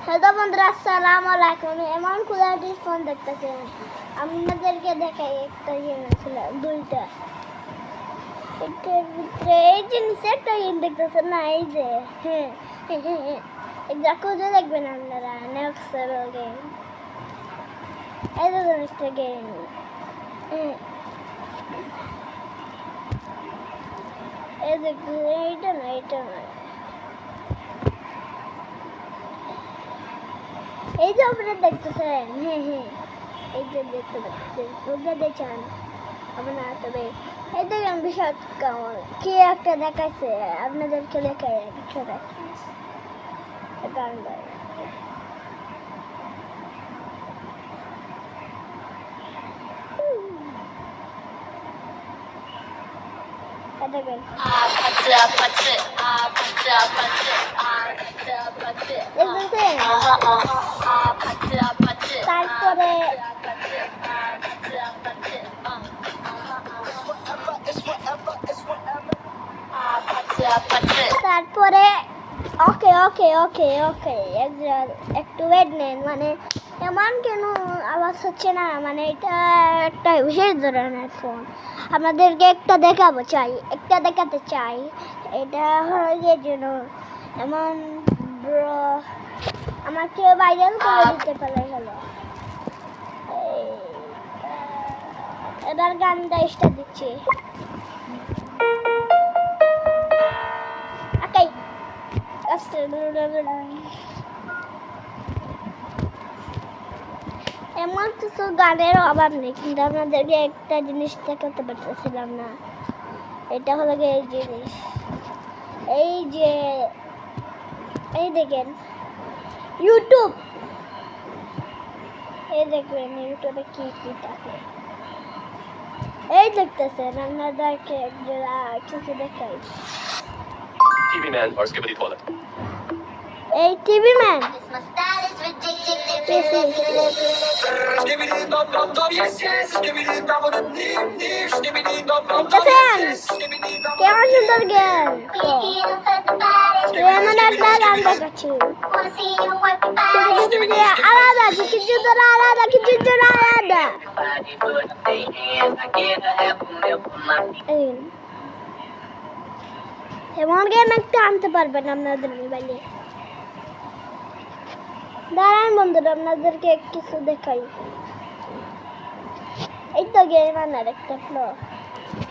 Hello বন্ধুরা, আসসালামু আলাইকুম। এমন কোয়ালিটির ফোন দেখতেছেন, আপনাদেরকে দেখাই একটা জিনিস ছিল, দুইটা এটার ভিতরে এই জিনিস একটা গেম দেখতেছেন না, এই যে হ্যাঁ এটা খুঁজে দেখবেন আপনারা। নেক্সট গেম, এই যে একটা গেম, এই দেখতে, এইটা না, এইটা না, এই যে আপনারা দেখতেছেন, এই যে দেখতে পাচ্ছেন, ওটা দেখছেন আপনারা। তবে এই দেখেন বিষয় কেমন, কে একটা দেখাচ্ছে আপনাদেরকে, দেখায় কিছু গান গায়। দেখেন তারপরে তারপরে ওকে ওকে ওকে ওকে একটু ওয়েট নেন। মানে এমন কেন আওয়াজ হচ্ছে না, মানে এটা একটা বিশেষ ধরনের ফোন, আপনাদেরকে একটা দেখাবো চাই, একটা দেখাতে চাই। এটা হয়ে জন্য এমন আমাকে ভাইরাল করে দিতে পারে। হলো এবার গানটা স্টার্ট দিচ্ছি। এমন কিছু গানের অভাব নেই, কিন্তু আপনাদেরকে একটা জিনিস দেখাতে পারতেছিলাম না। এটা হলো এই জিনিস, এই যে এই দেখেন ইউটিউব, এই দেখবেন ইউটিউবে কি কি থাকে, এই দেখতেছেন আপনাদেরকে কিছু দেখাই। TV man or Skibbity toilet. এই টিভি ম্যান কেমন সুন্দর গেম, এমন একটা গান দেখাচ্ছি, আলাদা কিছু ধরা, আলাদা কিছু ধরা, আলাদা। এমন গেম একটা আনতে পারবেন আপনাদের মোবাইলে। দাঁড়ান বন্ধুরা, আপনাদেরকে কিছু দেখাই। এই তো গেম আনার একটা ফ্লো,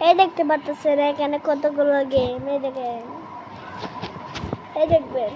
এই দেখতে পাচ্ছেন এখানে কতগুলো গেম, এই দেখেন, এই দেখবেন